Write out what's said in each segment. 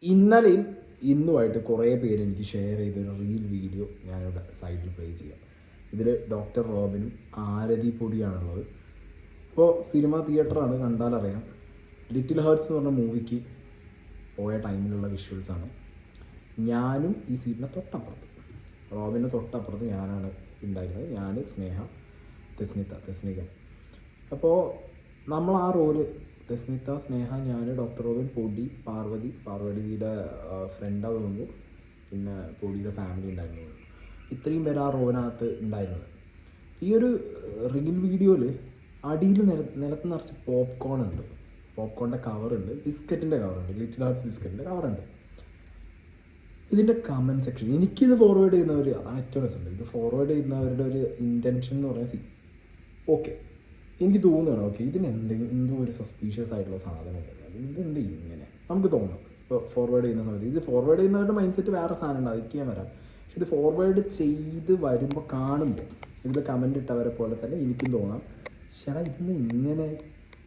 ഇന്നലെയും ഇന്നുമായിട്ട് കുറേ പേര് എനിക്ക് ഷെയർ ചെയ്തൊരു റീൽ വീഡിയോ ഞാനിവിടെ സൈഡിൽ പ്ലേ ചെയ്യാം. ഇതിൽ ഡോക്ടർ റോബിനും ആരതി പൊടിയാണുള്ളത്. അപ്പോൾ സിനിമ തിയേറ്ററാണ്, കണ്ടാലറിയാം. ലിറ്റിൽ ഹാർട്സ് എന്ന് പറഞ്ഞ മൂവിക്ക് പോയ ടൈമിലുള്ള വിഷ്വൽസാണ്. ഞാനും ഈ സീറ്റിൻ്റെ തൊട്ടപ്പുറത്ത്, റോബിൻ്റെ തൊട്ടപ്പുറത്ത് ഞാനാണ് ഉണ്ടായിരുന്നത്. ഞാൻ, സ്നേഹ, തെസ്നിക. അപ്പോൾ നമ്മൾ ആ റോല് തെസ്നിത്ത, സ്നേഹ, ഞാൻ, ഡോക്ടർ റോബിൻ, പൊടി, പാർവതിയുടെ ഫ്രണ്ടാണ് തോന്നുന്നു, പിന്നെ പൊടിയുടെ ഫാമിലി ഉണ്ടായിരുന്നു. ഇത്രയും പേര് ആ റോവിനകത്ത് ഉണ്ടായിരുന്നത്. ഈ ഒരു റീൽ വീഡിയോയിൽ അടിയിൽ നിലത്ത് നിറച്ച് പോപ്കോൺ ഉണ്ട്, പോപ്കോണിൻ്റെ കവറുണ്ട്, ബിസ്ക്കറ്റിൻ്റെ കവറുണ്ട്, ലിറ്റിൽ ഹാർട്സ് ബിസ്ക്കറ്റിൻ്റെ കവറുണ്ട്. ഇതിൻ്റെ കമൻറ്റ് സെക്ഷൻ, എനിക്കിത് ഫോർവേഡ് ചെയ്യുന്നവർ, അതാണ് ഏറ്റവും രസമുണ്ട്. ഇത് ഫോർവേഡ് ചെയ്യുന്നവരുടെ ഒരു ഇൻറ്റൻഷൻ എന്ന് പറഞ്ഞാൽ ഓക്കെ, എനിക്ക് തോന്നുകയാണ് ഓക്കെ ഇതിന് എന്തോ ഒരു സസ്പീഷ്യസ് ആയിട്ടുള്ള സാധനം ഉണ്ടല്ലോ, ഇതെന്ത് ഇങ്ങനെ നമുക്ക് തോന്നും. ഇപ്പോൾ ഫോർവേഡ് ചെയ്യുന്ന സമയത്ത് ഇത് ഫോർവേഡ് ചെയ്യുന്നവരുടെ മൈൻഡ് സെറ്റ് വേറെ സാധനം ഉണ്ട്, അതൊക്കെ ഞാൻ വരാം. പക്ഷെ ഇത് ഫോർവേഡ് ചെയ്ത് വരുമ്പോൾ കാണുമ്പോൾ ഇതിൽ കമൻറ്റ് ഇട്ടവരെ പോലെ തന്നെ എനിക്കും തോന്നാം, ചേട്ടാ ഇതിന്ന്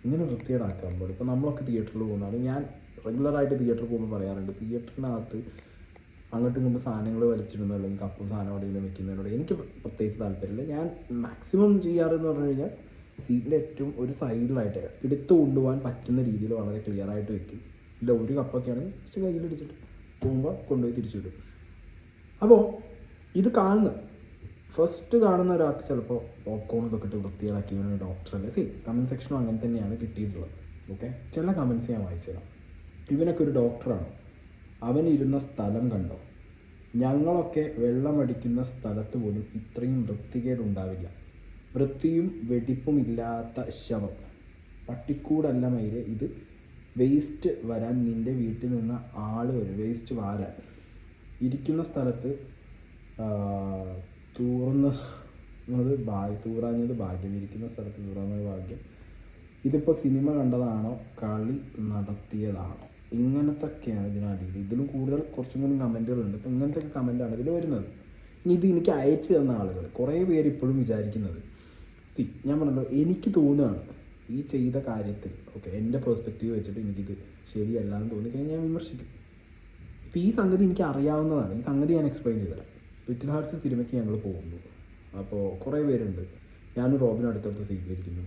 ഇങ്ങനെ വൃത്തികേടാക്കാൻ പാടും. ഇപ്പോൾ നമ്മളൊക്കെ തിയേറ്ററിൽ പോകുന്നതാണ്, ഞാൻ റെഗുലറായിട്ട് തിയേറ്ററിൽ പോകുമ്പോൾ പറയാറുണ്ട്, തിയേറ്ററിനകത്ത് അങ്ങോട്ടും ഇങ്ങോട്ടും സാധനങ്ങൾ വലിച്ചിടുന്നു അല്ലെങ്കിൽ കപ്പും സാധനം എവിടെയെങ്കിലും വെക്കുന്നതിനോട് എനിക്ക് പ്രത്യേകിച്ച് താല്പര്യമില്ല. ഞാൻ മാക്സിമം ചെയ്യാറെന്ന് പറഞ്ഞു കഴിഞ്ഞാൽ സീറ്റിൻ്റെ ഏറ്റവും ഒരു സൈഡിലായിട്ട് എടുത്തു കൊണ്ടുപോകാൻ പറ്റുന്ന രീതിയിൽ വളരെ ക്ലിയർ ആയിട്ട് വെക്കും. ഇല്ല ഒരു കപ്പൊക്കെ ആണെങ്കിൽ ജസ്റ്റ് കയ്യിലടിച്ചിട്ട് പോകുമ്പോൾ കൊണ്ടുപോയി തിരിച്ചുവിടും. അപ്പോൾ ഇത് ഫസ്റ്റ് കാണുന്ന ഒരാൾക്ക് ചിലപ്പോൾ പോപ്കോൺ ഇതൊക്കെ ഇട്ട് വൃത്തികളാക്കി ഒരു ഡോക്ടറല്ലേ. കമൻറ്റ് സെക്ഷനും അങ്ങനെ തന്നെയാണ് കിട്ടിയിട്ടുള്ളത്. ഓക്കെ, ചില കമൻറ്റ്സ് ഞാൻ വായിച്ചുതരാം. ഇവനൊക്കെ ഒരു ഡോക്ടറാണോ? അവനിരുന്ന സ്ഥലം കണ്ടോ? ഞങ്ങളൊക്കെ വെള്ളമടിക്കുന്ന സ്ഥലത്ത് പോലും ഇത്രയും വൃത്തികേടുണ്ടാവില്ല. വൃത്തിയും വെടിപ്പും ഇല്ലാത്ത ശവം. പട്ടിക്കൂടല്ല മയില്, ഇത് വേസ്റ്റ് വരാൻ നിൻ്റെ വീട്ടിൽ നിന്ന് ആൾ വരും, വേസ്റ്റ് വാരാൻ. ഇരിക്കുന്ന സ്ഥലത്ത് തൂറാഞ്ഞത് ഭാഗ്യം, ഇരിക്കുന്ന സ്ഥലത്ത് തൂറാഞ്ഞത് ഭാഗ്യം. ഇതിപ്പോൾ സിനിമ കണ്ടതാണോ കളി നടത്തിയതാണോ? ഇങ്ങനത്തൊക്കെയാണ് ഇതിനടിയിൽ. ഇതിലും കൂടുതൽ കുറച്ചും കൂടി കമൻറ്റുകളുണ്ട്. ഇപ്പോൾ ഇങ്ങനത്തെ കമൻറ്റാണ് ഇതിൽ വരുന്നത്. ഇത് എനിക്ക് അയച്ചു തന്ന ആളുകൾ കുറേ പേര് ഇപ്പോഴും വിചാരിക്കുന്നത്, ഞാൻ പറഞ്ഞല്ലോ, എനിക്ക് തോന്നുകയാണ് ഈ ചെയ്ത കാര്യത്തിൽ ഓക്കെ എൻ്റെ പേഴ്സ്പെക്റ്റീവ് വെച്ചിട്ട് എനിക്കിത് ശരിയല്ല എന്ന് തോന്നിക്കഴിഞ്ഞാൽ ഞാൻ വിമർശിക്കും. ഇപ്പോൾ ഈ സംഗതി എനിക്ക് അറിയാവുന്നതാണ്, ഈ സംഗതി ഞാൻ എക്സ്പ്ലെയിൻ ചെയ്തുതരാം. ലിറ്റിൽ ഹാർട്സ് സിനിമയ്ക്ക് ഞങ്ങൾ പോകുന്നു. അപ്പോൾ കുറേ പേരുണ്ട്, ഞാനും റോബിനും അടുത്തടുത്ത സീറ്റിലിരിക്കുന്നു.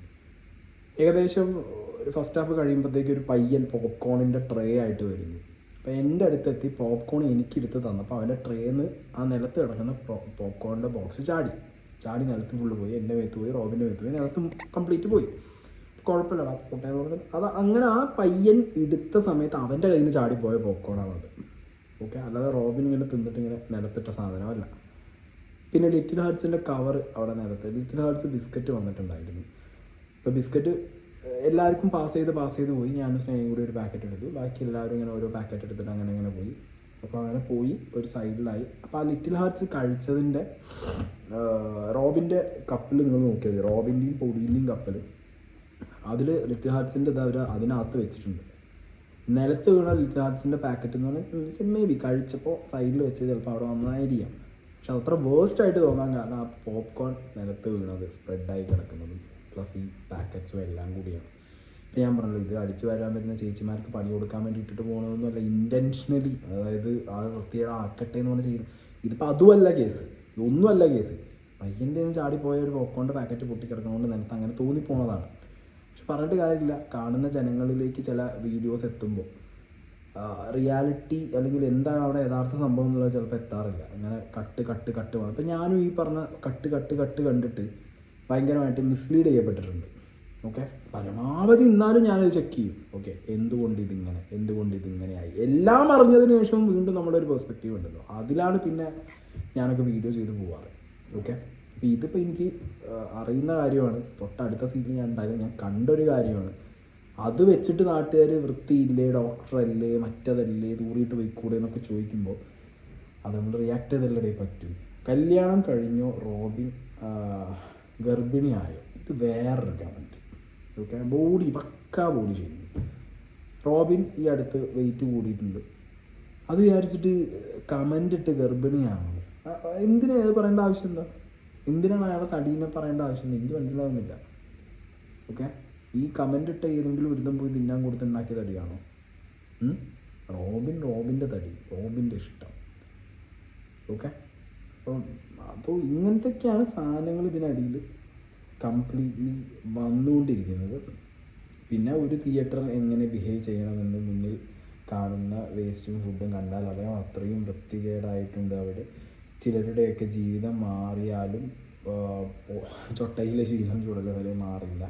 ഏകദേശം ഒരു ഫസ്റ്റ് ഹാഫ് കഴിയുമ്പോഴത്തേക്ക് ഒരു പയ്യൻ പോപ്കോണിൻ്റെ ട്രേ ആയിട്ട് വരുന്നു. അപ്പോൾ എൻ്റെ അടുത്തെത്തി പോപ്കോൺ എനിക്കെടുത്ത് തന്നപ്പോൾ അവൻ്റെ ട്രേന്ന് ആ നിലത്ത് കിടക്കുന്ന പോപ്കോണിൻ്റെ ബോക്സ് ചാടി നിലത്ത് ഫുള്ള് പോയി. എൻ്റെ മേത്ത് പോയി, റോബിൻ്റെ മേത്ത് പോയി, നിലത്ത് കംപ്ലീറ്റ് പോയി. കുഴപ്പമില്ലടാ പൊട്ടേന്ന്. അത് അങ്ങനെ ആ പയ്യൻ എടുത്ത സമയത്ത് അവൻ്റെ കയ്യിൽ നിന്ന് ചാടിപ്പോയ പോപ്കോണാണത്. ഓക്കെ, അല്ലാതെ റോബിൻ ഇങ്ങനെ തിന്നിട്ട് ഇങ്ങനെ നിലത്തിട്ട സാധനമല്ല. പിന്നെ ലിറ്റിൽ ഹാർട്സിൻ്റെ കവർ അവിടെ നിലത്ത്, ലിറ്റിൽ ഹാർട്സ് ബിസ്ക്കറ്റ് വന്നിട്ടുണ്ടായിരുന്നു. ഇപ്പോൾ ബിസ്ക്കറ്റ് എല്ലാവർക്കും പാസ് ചെയ്ത് പോയി. ഞാനും സ്നേഹം കൂടി ഒരു പാക്കറ്റ് എടുത്തു, ബാക്കി എല്ലാവരും ഇങ്ങനെ ഓരോ പാക്കറ്റ് എടുത്തിട്ട് അങ്ങനെ പോയി. അപ്പോൾ അങ്ങനെ പോയി ഒരു സൈഡിലായി. അപ്പോൾ ആ ലിറ്റിൽ ഹാർട്സ് കഴിച്ചതിൻ്റെ റോബിൻ്റെ കപ്പിൽ നിങ്ങൾ നോക്കിയാൽ മതി, റോബിൻ്റെയും പൊടിയിൻ്റെയും കപ്പിൽ അതിൽ ലിറ്റിൽ ഹാർട്സിൻ്റെ ഇത് അവർ അതിനകത്ത് വെച്ചിട്ടുണ്ട്. നിലത്ത് വീണ ലിറ്റിൽ ഹാർട്സിൻ്റെ പാക്കറ്റ് എന്ന് പറഞ്ഞാൽ മേ ബി കഴിച്ചപ്പോൾ സൈഡിൽ വെച്ച് ചിലപ്പോൾ അവിടെ വന്നതായിരിക്കാം. പക്ഷെ അതത്ര വേസ്റ്റായിട്ട് തോന്നാൻ കാരണം ആ പോപ്കോൺ നിലത്ത് വീണത് സ്പ്രെഡായി കിടക്കുന്നതും പ്ലസ് ഈ പാക്കറ്റ്സും എല്ലാം കൂടിയാണ്. ഇപ്പോൾ ഞാൻ പറഞ്ഞല്ലോ, ഇത് അടിച്ചു വരാൻ വരുന്ന ചേച്ചിമാർക്ക് പണി കൊടുക്കാൻ വേണ്ടി ഇട്ടിട്ട് പോകണമെന്നല്ല, ഇൻറ്റൻഷനലി, അതായത് ആ വൃത്തിയുടെ ആക്കട്ടെ എന്ന് പറഞ്ഞ് ചെയ്യും. ഇതിപ്പോൾ അതുമല്ല കേസ്, ഇതൊന്നുമല്ല കേസ്. പയ്യൻ്റെ ചാടിപ്പോയ ഒരു പോപ്കോണിൻ്റെ പാക്കറ്റ് പൊട്ടിക്കിടക്കുന്നതുകൊണ്ട് നിലത്ത് അങ്ങനെ തോന്നിപ്പോണതാണ്. പക്ഷെ പറഞ്ഞിട്ട് കാര്യമില്ല, കാണുന്ന ജനങ്ങളിലേക്ക് ചില വീഡിയോസ് എത്തുമ്പോൾ റിയാലിറ്റി അല്ലെങ്കിൽ എന്താണ് അവിടെ യഥാർത്ഥ സംഭവം എന്നുള്ളത് ചിലപ്പോൾ എത്താറില്ല. അങ്ങനെ കട്ട് വേണം. അപ്പോൾ ഞാനും ഈ പറഞ്ഞ കട്ട് കണ്ടിട്ട് ഭയങ്കരമായിട്ട് മിസ്ലീഡ് ചെയ്യപ്പെട്ടിട്ടുണ്ട്. ഓക്കെ, പരമാവധി എന്നാലും ഞാനത് ചെക്ക് ചെയ്യും. ഓക്കെ, എന്തുകൊണ്ട് ഇതിങ്ങനെയായി എല്ലാം അറിഞ്ഞതിന് ശേഷം വീണ്ടും നമ്മുടെ ഒരു പെർസ്പെക്റ്റീവ് ഉണ്ടല്ലോ, അതിലാണ് പിന്നെ ഞാനൊക്കെ വീഡിയോ ചെയ്ത് പോവാറ്. ഓക്കെ, അപ്പോൾ ഇതിപ്പോൾ എനിക്ക് അറിയുന്ന കാര്യമാണ്, തൊട്ടടുത്ത സീറ്റിൽ ഞാൻ ഉണ്ടായിരുന്നു, ഞാൻ കണ്ടൊരു കാര്യമാണ്. അത് വെച്ചിട്ട് നാട്ടുകാർ വൃത്തിയില്ലേ, ഡോക്ടറല്ലേ, മറ്റതല്ലേ, തൂറിയിട്ട് പോയിക്കൂടെ എന്നൊക്കെ ചോദിക്കുമ്പോൾ അതുകൊണ്ട് റിയാക്ട് ചെയ്തല്ലേ പറ്റൂ. കല്യാണം കഴിഞ്ഞോ, റോബിൻ ഗർഭിണിയായോ, ഇത് വേറൊരു കമൻറ്റ്. ഓക്കെ, പക്കാ ബോഡി ചെയ്യുന്നു. റോബിൻ ഈ അടുത്ത് വെയിറ്റ് കൂടിയിട്ടുണ്ട്, അത് വിചാരിച്ചിട്ട് കമൻ്റ് ഇട്ട് ഗർഭിണിയാണോ? എന്തിനാ അത് പറയേണ്ട ആവശ്യം എന്താ? എന്തിനാണ് അയാളെ തടീനെ പറയേണ്ട ആവശ്യം? എനിക്ക് മനസ്സിലാവുന്നില്ല. ഓക്കെ, ഈ കമൻ്റ് ഇട്ട ഏതെങ്കിലും ഒരുത്തം പോയി തിന്നാൻ കൊടുത്തുണ്ടാക്കിയ തടിയാണോ? റോബിൻ്റെ തടി, റോബിൻ്റെ ഇഷ്ടം. ഓക്കെ, അപ്പോൾ ഇങ്ങനത്തെയൊക്കെയാണ് സാധനങ്ങൾ ഇതിനടിയിൽ കംപ്ലീറ്റ്ലി വന്നുകൊണ്ടിരിക്കുന്നത്. പിന്നെ ഒരു തിയേറ്റർ എങ്ങനെ ബിഹേവ് ചെയ്യണമെന്ന് മുന്നിൽ കാണുന്ന വേസ്റ്റും ഫുഡും കണ്ടാൽ അറിയാം അത്രയും വൃത്തികേടായിട്ടുണ്ട് അവർ. ചിലരുടെയൊക്കെ ജീവിതം മാറിയാലും ചൊട്ടയിലെ ശീലം ചുടല വരെ മാറില്ല.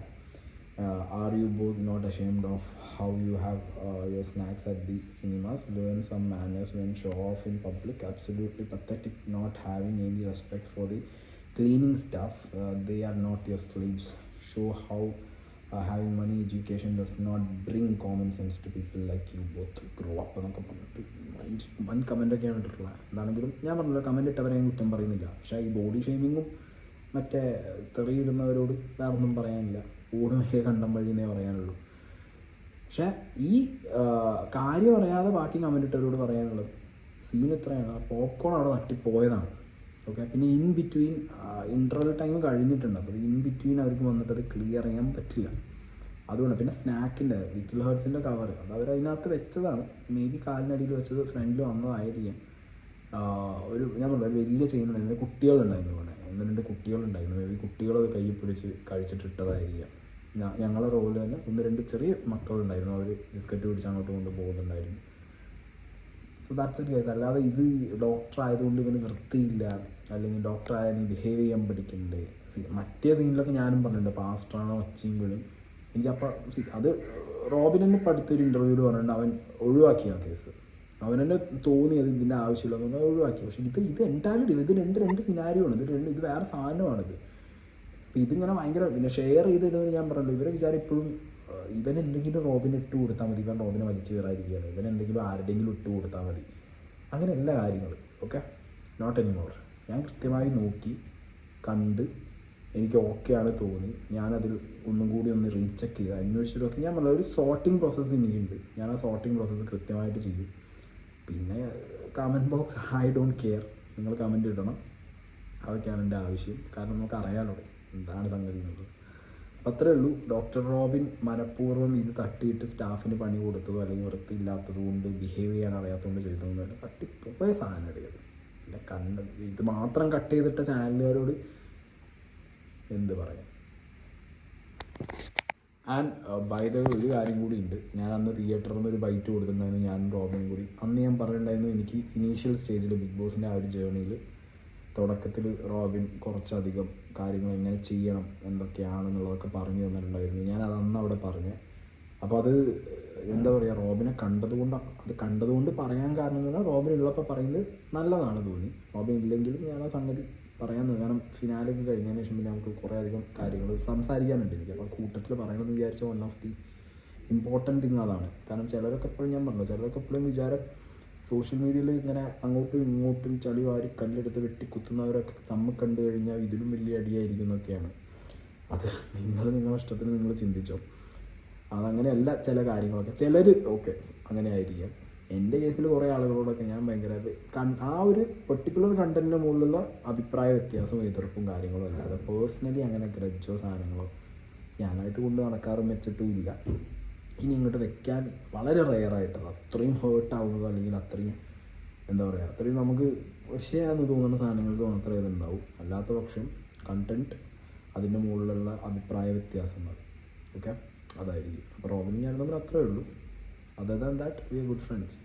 Are you both not ashamed of how you have your snacks at the cinemas? Learn some manners when show off in public. Absolutely pathetic not having any respect for the cleaning staff. They are not your slaves. Show how having money education does not bring common sense to people like you both. Grow up എന്നൊക്കെ പറഞ്ഞിട്ട് വൻ കമൻറ്റൊക്കെയാണ് ഇട്ടിട്ടുള്ളത്. എന്താണെങ്കിലും ഞാൻ പറഞ്ഞല്ലോ, comment ഇട്ടവരെ ഞാൻ കുറ്റം പറയുന്നില്ല. പക്ഷേ ഈ ബോഡി ഷെയ്മിങ്ങും മറ്റേ തെറിയിടുന്നവരോട് വേറെ ഒന്നും പറയാനില്ല. ഊടുമേലെ കണ്ടം വഴി എന്നേ പറയാനുള്ളൂ. പക്ഷേ ഈ കാര്യം അറിയാതെ ബാക്കി കമൻറ്റ് ഇട്ടവരോട് പറയാനുള്ളത് സീൻ എത്രയാണ്, ആ പോപ്കോൺ അവിടെ തട്ടിപ്പോയതാണ്. ഓക്കെ, പിന്നെ ഇൻ ബിറ്റ്വീൻ ഇൻ്റർവൽ ടൈം കഴിഞ്ഞിട്ടുണ്ട്. അപ്പോൾ ഇൻ ബിറ്റ്വീൻ അവർക്ക് വന്നിട്ട് അത് ക്ലിയർ ചെയ്യാൻ പറ്റില്ല. അതുകൊണ്ട് പിന്നെ സ്നാക്കിൻ്റെ ലിറ്റിൽ ഹേർട്സിൻ്റെ കവർ അത് അവരതിനകത്ത് വെച്ചതാണ്. മേ ബി കാലിനടിയിൽ വെച്ചത് ഫ്രണ്ടിൽ വന്നതായിരിക്കും. ഒരു ഞാൻ പറഞ്ഞത് വലിയ ചെയ്യുന്നുണ്ടായിരുന്നു, കുട്ടികളുണ്ടായിരുന്നു ഇവിടെ, 1-2 കുട്ടികളുണ്ടായിരുന്നു. മേ ബി കുട്ടികൾ കൈ പിടിച്ച് കഴിച്ചിട്ടിട്ടതായിരിക്കാം. ഞങ്ങളെ റോളിൽ തന്നെ 1-2 ചെറിയ മക്കളുണ്ടായിരുന്നു, അവർ ബിസ്ക്കറ്റ് പിടിച്ച് അങ്ങോട്ട് കൊണ്ട് പോകുന്നുണ്ടായിരുന്നു. So that's it guys. അല്ലാതെ ഇത് ഡോക്ടർ ആയതുകൊണ്ട് ഇവന് വൃത്തിയില്ല, അല്ലെങ്കിൽ ഡോക്ടർ ആയാലും ബിഹേവ് ചെയ്യാൻ പഠിക്കണ്ടേ. മറ്റേ സീനിലൊക്കെ ഞാനും പറഞ്ഞിട്ടുണ്ട് പാസ്റ്ററാണോ ഒച്ചയും വീഴും. എനിക്കപ്പോൾ അത് റോബിനെ ഇപ്പോൾ അടുത്തൊരു ഇൻ്റർവ്യൂവിൽ പറഞ്ഞിട്ടുണ്ട് അവൻ ഒഴിവാക്കി ആ കേസ്. അവനെന്നെ തോന്നിയത് ഇതിൻ്റെ ആവശ്യമില്ലെന്ന് പറഞ്ഞാൽ ഒഴിവാക്കി. പക്ഷേ ഇത് എൻറ്റയർലി ഇത് രണ്ട് സിനാരിയോ ആണ്. ഇത് വേറെ സാധനമാണിത്. അപ്പോൾ ഇതിങ്ങനെ ഭയങ്കര പിന്നെ ഷെയർ ചെയ്തിടുന്നത് ഞാൻ പറഞ്ഞല്ലോ. ഇവരെ വിചാരം ഇപ്പോഴും ഇവൻ എന്തെങ്കിലും റോബിന് ഇട്ട് കൊടുത്താൽ മതി, ഇവൻ റോബിനെ വലിച്ചു കയറാതിരിക്കുകയാണ്, ഇവൻ എന്തെങ്കിലും ആരുടെയെങ്കിലും ഇട്ട് കൊടുത്താൽ മതി, അങ്ങനെ എല്ലാ കാര്യങ്ങളും. Okay, not anymore. ഞാൻ കൃത്യമായി നോക്കി കണ്ട് എനിക്ക് ഓക്കെയാണ് തോന്നി. ഞാനതിൽ ഒന്നും കൂടി ഒന്ന് റീചെക്ക് ചെയ്ത് അന്വേഷിച്ചിട്ടൊക്കെ ഞാൻ പറഞ്ഞ ഒരു സോർട്ടിങ് പ്രോസസ്സ് എനിക്കുണ്ട്. ഞാൻ ആ സോർട്ടിങ് പ്രോസസ്സ് കൃത്യമായിട്ട് ചെയ്യും. പിന്നെ comment box I don't care, നിങ്ങൾ കമൻറ്റ് ഇടണം, അതൊക്കെയാണ് എൻ്റെ ആവശ്യം. കാരണം നമുക്ക് അറിയാമല്ലോ എന്താണ് സംഗതി എന്നുള്ളത്. അപ്പം അത്രേ ഉള്ളൂ. ഡോക്ടർ റോബിൻ മനഃപൂർവ്വം ഇത് തട്ടിയിട്ട് സ്റ്റാഫിന് പണി കൊടുത്തതോ അല്ലെങ്കിൽ വൃത്തിയില്ലാത്തത് കൊണ്ട് ബിഹേവ് ചെയ്യാൻ അറിയാത്തതുകൊണ്ട് ചെയ്തതൊന്നുമല്ല. തട്ടിപ്പോയ സാധനം അടിയത്. പിന്നെ ഇത് മാത്രം കട്ട് ചെയ്തിട്ട ചാനലുകാരോട് എന്ത് പറയാം. ആൻഡ് ബൈ ദ വേ ഒരു കാര്യം കൂടി ഉണ്ട്. ഞാൻ അന്ന് തിയേറ്ററിൽ നിന്ന് ഒരു ബൈറ്റ് കൊടുത്തിട്ടുണ്ടായിരുന്നു, ഞാനും റോബിനും കൂടി. അന്ന് ഞാൻ പറഞ്ഞിട്ടുണ്ടായിരുന്നു എനിക്ക് ഇനീഷ്യൽ സ്റ്റേജിൽ ബിഗ് ബോസിൻ്റെ ആ ഒരു ജേർണിയിൽ തുടക്കത്തിൽ റോബിൻ കുറച്ചധികം കാര്യങ്ങൾ എങ്ങനെ ചെയ്യണം എന്തൊക്കെയാണെന്നുള്ളതൊക്കെ പറഞ്ഞു തന്നിട്ടുണ്ടായിരുന്നു. ഞാനത് അന്ന് അവിടെ പറഞ്ഞത്. അപ്പോൾ അത് എന്താ പറയുക, റോബിനെ കണ്ടതുകൊണ്ട് പറയാൻ കാരണം എന്ന് പറഞ്ഞാൽ റോബിൻ ഉള്ളപ്പോൾ പറയുന്നത് നല്ലതാണ് തോന്നി. റോബിൻ ഇല്ലെങ്കിലും ഞാൻ ആ സംഗതി പറയാൻ തോന്നി. കാരണം ഫിനാലൊക്കെ കഴിഞ്ഞതിന് ശേഷം പിന്നെ നമുക്ക് കുറേ അധികം കാര്യങ്ങൾ സംസാരിക്കാനുണ്ട് എനിക്ക്. അപ്പോൾ കൂട്ടത്തിൽ പറയണമെന്ന് വിചാരിച്ച one of the important thing അതാണ്. കാരണം ചിലരൊക്കെ എപ്പോഴും ഞാൻ പറഞ്ഞു, ചിലരൊക്കെ എപ്പോഴും വിചാരം സോഷ്യൽ മീഡിയയിൽ ഇങ്ങനെ അങ്ങോട്ടും ഇങ്ങോട്ടും ചളി വാരി കല്ലെടുത്ത് വെട്ടിക്കുത്തുന്നവരൊക്കെ തമ്മിൽ കണ്ടു കഴിഞ്ഞാൽ ഇതിലും വലിയ അടിയായിരിക്കും എന്നൊക്കെയാണ്. അത് നിങ്ങളുടെ ഇഷ്ടത്തിന് നിങ്ങൾ ചിന്തിച്ചോ. അതങ്ങനെയല്ല ചില കാര്യങ്ങളൊക്കെ. ചിലർ ഓക്കെ അങ്ങനെ ആയിരിക്കാം. എൻ്റെ കേസിൽ കുറേ ആളുകളോടൊക്കെ ഞാൻ ഭയങ്കര ആ ഒരു പെർട്ടിക്കുലർ കണ്ടൻറ്റിൻ്റെ മുകളിലുള്ള അഭിപ്രായ വ്യത്യാസവും എതിർപ്പും കാര്യങ്ങളും അല്ലാതെ പേഴ്സണലി അങ്ങനെ ഗ്രഡ്ജോ സാധനങ്ങളോ ഞാനായിട്ട് കൊണ്ട് നടക്കാറും വെച്ചിട്ടും ഇല്ല. ഇനി ഇങ്ങോട്ട് വെക്കാൻ വളരെ റെയറായിട്ടത് അത്രയും ഹേർട്ടാവുന്നതോ അല്ലെങ്കിൽ അത്രയും എന്താ പറയുക അത്രയും നമുക്ക് വിഷയമാണെന്ന് തോന്നുന്ന സാധനങ്ങൾക്ക് മാത്രമേ ഇതുണ്ടാവും. അല്ലാത്ത പക്ഷം കണ്ടൻറ്റ് അതിൻ്റെ മുകളിലുള്ള അഭിപ്രായ വ്യത്യാസങ്ങൾ ഓക്കെ അതായിരിക്കും. അപ്പോൾ റോബിനും ഞാനും തമ്മിൽ അത്രയേ ഉള്ളൂ. Other than that we are good friends.